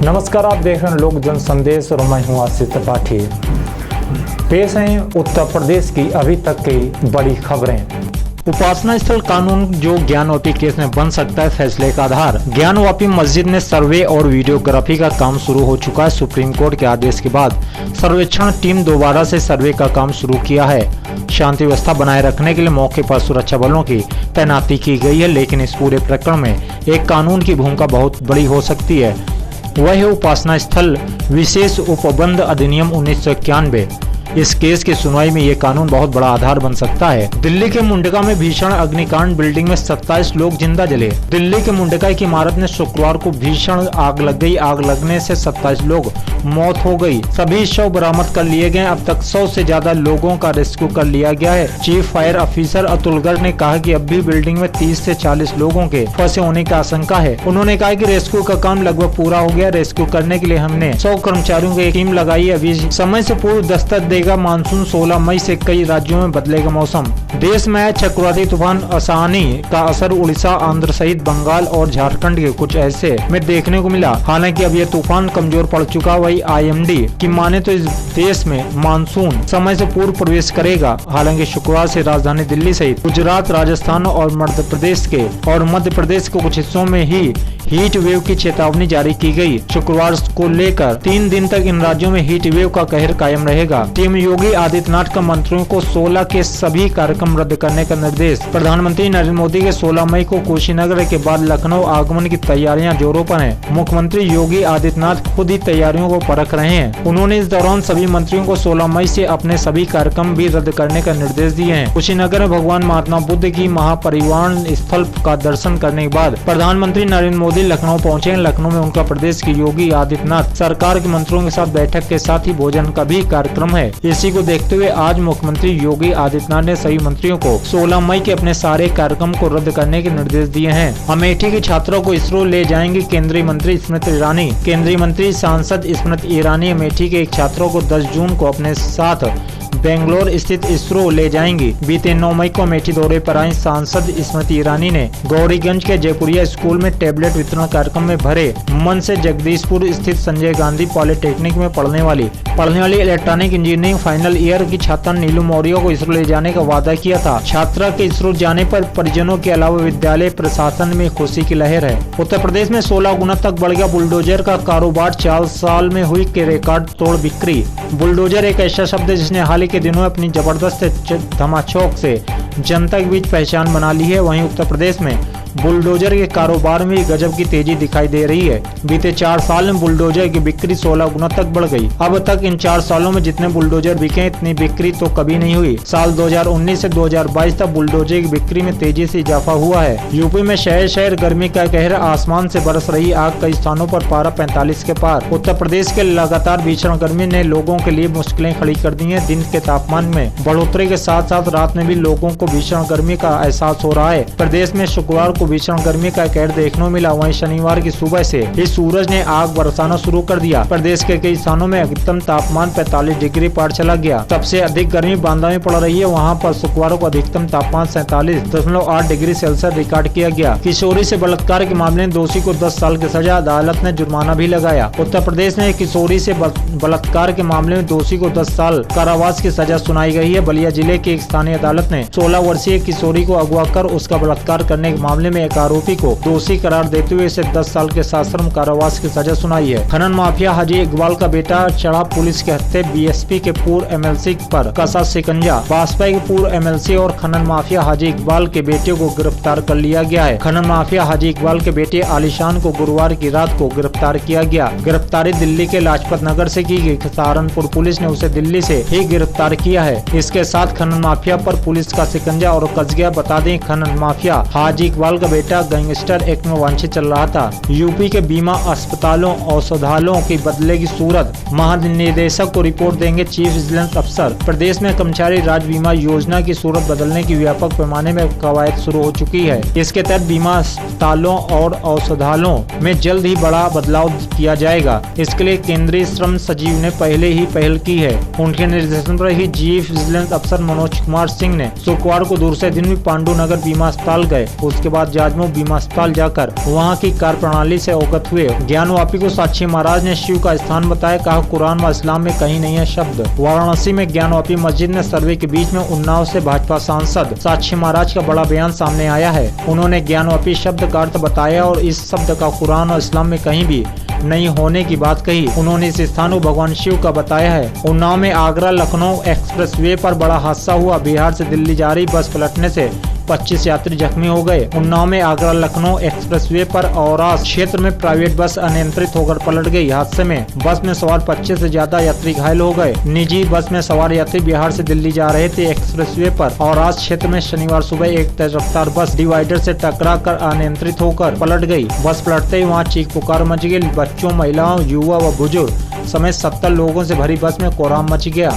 नमस्कार, आप देख रहे हैं लोक जन संदेश और मैं हूं आशीष त्रिपाठी। पेश हैं उत्तर प्रदेश की अभी तक की बड़ी खबरें। उपासना स्थल कानून जो ज्ञानवापी केस में बन सकता है फैसले का आधार। ज्ञानवापी मस्जिद में सर्वे और वीडियोग्राफी का काम शुरू हो चुका है। सुप्रीम कोर्ट के आदेश के बाद सर्वेक्षण टीम दोबारा से सर्वे का काम शुरू किया है। शांति व्यवस्था बनाए रखने के लिए मौके पर सुरक्षा बलों की तैनाती की गई है, लेकिन इस पूरे प्रकरण में एक कानून की भूमिका बहुत बड़ी हो सकती है। वह है उपासना स्थल विशेष उपबंध अधिनियम 1991। इस केस की सुनवाई में ये कानून बहुत बड़ा आधार बन सकता है। दिल्ली के मुंडका में भीषण अग्निकांड, बिल्डिंग में 27 लोग जिंदा जले। दिल्ली के मुंडका की इमारत में शुक्रवार को भीषण आग लग गई। आग लगने से 27 लोग मौत हो गई। सभी शव बरामद कर लिए गए। अब तक 100 से ज्यादा लोगों का रेस्क्यू कर लिया गया है। Chief fire officer Atul Garg ने कहा कि अब भी बिल्डिंग में 30 से 40 लोगों के फंसे होने की आशंका है। उन्होंने कहा कि रेस्क्यू का काम लगभग पूरा हो गया। रेस्क्यू करने के लिए हमने 100 कर्मचारियों की एक टीम लगाई है। अभी समय से पूर्व दस्तक देगा मानसून। 16 मई से कई राज्यों में बदलेगा मौसम। देश में आए चक्रवाती तूफान असानी का असर उड़ीसा, आंध्र सहित बंगाल और झारखंड के कुछ ऐसे में देखने को मिला। हालांकि अब यह तूफान कमजोर पड़ चुका। वही IMD की माने तो इस देश में मानसून समय से पूर्व प्रवेश करेगा। हालांकि शुक्रवार से राजधानी दिल्ली सहित गुजरात, राजस्थान और मध्य प्रदेश के कुछ हिस्सों में ही हीट वेव की चेतावनी जारी की गई। शुक्रवार को लेकर 3 दिन तक इन राज्यों में हीट वेव का कहर कायम रहेगा। टीम योगी आदित्यनाथ का मंत्रियों को 16 के सभी कार्यक्रम रद्द करने का निर्देश। प्रधानमंत्री नरेंद्र मोदी के 16 मई को कुशीनगर के बाद लखनऊ आगमन की तैयारियां जोरों पर हैं। मुख्यमंत्री योगी आदित्यनाथ खुद ही तैयारियों को परख रहे हैं। उन्होंने इस दौरान सभी मंत्रियों को 16 मई से अपने सभी कार्यक्रम भी रद्द करने का निर्देश दिए हैं। कुशीनगर में भगवान महात्मा बुद्ध की महापरिनिर्वाण स्थल का दर्शन करने के बाद प्रधानमंत्री नरेंद्र मोदी लखनऊ पहुंचे। लखनऊ में उनका प्रदेश के योगी आदित्यनाथ सरकार के मंत्रियों के साथ बैठक के साथ ही भोजन का भी कार्यक्रम है। इसी को देखते हुए आज मुख्यमंत्री योगी आदित्यनाथ ने सभी मंत्रियों को 16 मई के अपने सारे कार्यक्रम को रद्द करने के निर्देश दिए हैं। अमेठी के छात्रों को इसरो ले जाएंगी केंद्रीय मंत्री स्मृति ईरानी। केंद्रीय मंत्री सांसद स्मृति ईरानी अमेठी के एक छात्रों को 10 जून को अपने साथ बेंगलोर स्थित इसरो ले जाएंगी। बीते 9 मई को अमेठी दौरे पर आई सांसद स्मृति ईरानी ने गौरीगंज के जयपुरिया स्कूल में टैबलेट वितरण कार्यक्रम में भरे मन से जगदीशपुर स्थित संजय गांधी पॉलिटेक्निक में पढ़ने वाली इलेक्ट्रॉनिक इंजीनियरिंग फाइनल ईयर की छात्रा नीलू मौर्य को इसरो ले जाने का वादा किया था। छात्रा के इसरो जाने पर परिजनों के अलावा विद्यालय प्रशासन में खुशी की लहर है। उत्तर प्रदेश में 16 गुना तक बढ़ गया बुलडोजर का कारोबार। 4 साल में हुई के रिकॉर्ड तोड़ बिक्री। बुलडोजर एक ऐसा शब्द है जिसने हाल ही के दिनों में अपनी जबरदस्त धमाचौक से जनता के बीच पहचान बना ली है। वहीं उत्तर प्रदेश में बुलडोजर के कारोबार में गजब की तेजी दिखाई दे रही है। बीते 4 साल में बुलडोजर की बिक्री 16 गुना तक बढ़ गई। अब तक इन 4 सालों में जितने बुलडोजर बिके इतनी बिक्री तो कभी नहीं हुई। साल 2019 से 2022 तक बुलडोजर की बिक्री में तेजी से इजाफा हुआ है। यूपी में शहर शहर गर्मी का कहर। आसमान से बरस रही आग, कई स्थानों पर पारा 45 के पार। उत्तर प्रदेश के लगातार भीषण गर्मी ने लोगों के लिए मुश्किलें खड़ी कर दी है। दिन के तापमान में बढ़ोतरी के साथ साथ रात में भी लोगों को भीषण गर्मी का एहसास हो रहा है। प्रदेश में शुक्रवार भीषण गर्मी का कहर देखने को मिला। वहीं शनिवार की सुबह से ही सूरज ने आग बरसाना शुरू कर दिया। प्रदेश के कई स्थानों में अधिकतम तापमान 45 डिग्री पार चला गया। सबसे अधिक गर्मी बांदा में पड़ रही है। वहां पर शुक्रवार को अधिकतम तापमान 47.8 डिग्री सेल्सियस रिकॉर्ड किया गया। किशोरी से बलात्कार के मामले में दोषी को 10 साल की सजा, अदालत ने जुर्माना भी लगाया। उत्तर प्रदेश में किशोरी से बलात्कार के मामले में दोषी को 10 साल कारावास की सजा सुनाई गई है। बलिया जिले की एक स्थानीय अदालत ने 16 वर्षीय किशोरी को अगवा कर उसका बलात्कार करने के मामले में एक आरोपी को दोषी करार देते हुए इसे 10 साल के सश्रम कारावास की सजा सुनाई है। खनन माफिया हाजी इकबाल का बेटा चढ़ा पुलिस के हत्थे। BSP के पूर्व MLC पर कसा शिकंजा। भाजपा के पूर्व MLC और खनन माफिया हाजी इकबाल के बेटे को गिरफ्तार कर लिया गया है। खनन माफिया हाजी इकबाल के बेटे आलिशान को गुरुवार की रात को गिरफ्तार किया गया। गिरफ्तारी दिल्ली के लाजपत नगर से की गई। सहारनपुर पुलिस ने उसे दिल्ली से ही गिरफ्तार किया है। इसके साथ खनन माफिया पर पुलिस का शिकंजा और कस गया। बता दें, खनन माफिया हाजी इकबाल का बेटा गैंगस्टर एक्ट में वांछित चल रहा था। यूपी के बीमा अस्पतालों औषधालयों की बदलेगी सूरत। महानिदेशक को रिपोर्ट देंगे चीफ विजिलेंस अफसर। प्रदेश में कर्मचारी राज्य बीमा योजना की सूरत बदलने की व्यापक पैमाने में कवायद शुरू हो चुकी है। इसके तहत बीमा अस्पतालों और औषधालयों में जल्द ही बड़ा बदलाव किया जाएगा। इसके लिए केंद्रीय श्रम सचिव ने पहले ही पहल की है। उनके निर्देशन पर ही चीफ विजिलेंस अफसर मनोज कुमार सिंह ने शुक्रवार को दूसरे दिन भी पांडु नगर बीमा अस्पताल गए। उसके बाद जाजमऊ बीमा अस्पताल जाकर वहां की कार्य प्रणाली से अवगत हुए। ज्ञानवापी को साक्षी महाराज ने शिव का स्थान बताया। कहा, कुरान व इस्लाम में कहीं नहीं है शब्द। वाराणसी में ज्ञानवापी मस्जिद में सर्वे के बीच में उन्नाव से भाजपा सांसद साक्षी महाराज का बड़ा बयान सामने आया है। उन्होंने ज्ञानवापी शब्द का अर्थ बताया और इस शब्द का कुरान और इस्लाम में कहीं भी नहीं होने की बात कही। उन्होंने इस स्थान को भगवान शिव का बताया है। उन्नाव में आगरा लखनऊ एक्सप्रेसवे पर बड़ा हादसा हुआ। बिहार से दिल्ली जा रही बस पलटने से 25 यात्री जख्मी हो गए। उन्नाव में आगरा लखनऊ एक्सप्रेसवे पर औरास क्षेत्र में प्राइवेट बस अनियंत्रित होकर पलट गई। हादसे में बस में सवार 25 से ज्यादा यात्री घायल हो गए। निजी बस में सवार यात्री बिहार से दिल्ली जा रहे थे। एक्सप्रेसवे पर औरास क्षेत्र में शनिवार सुबह एक तेज रफ्तार बस डिवाइडर से टकरा कर अनियंत्रित होकर पलट गई। बस पलटते ही वहाँ चीख पुकार मच गई। बच्चों, महिलाओं, युवा व बुजुर्ग समेत 70 लोगों से भरी बस में कोहराम मच गया।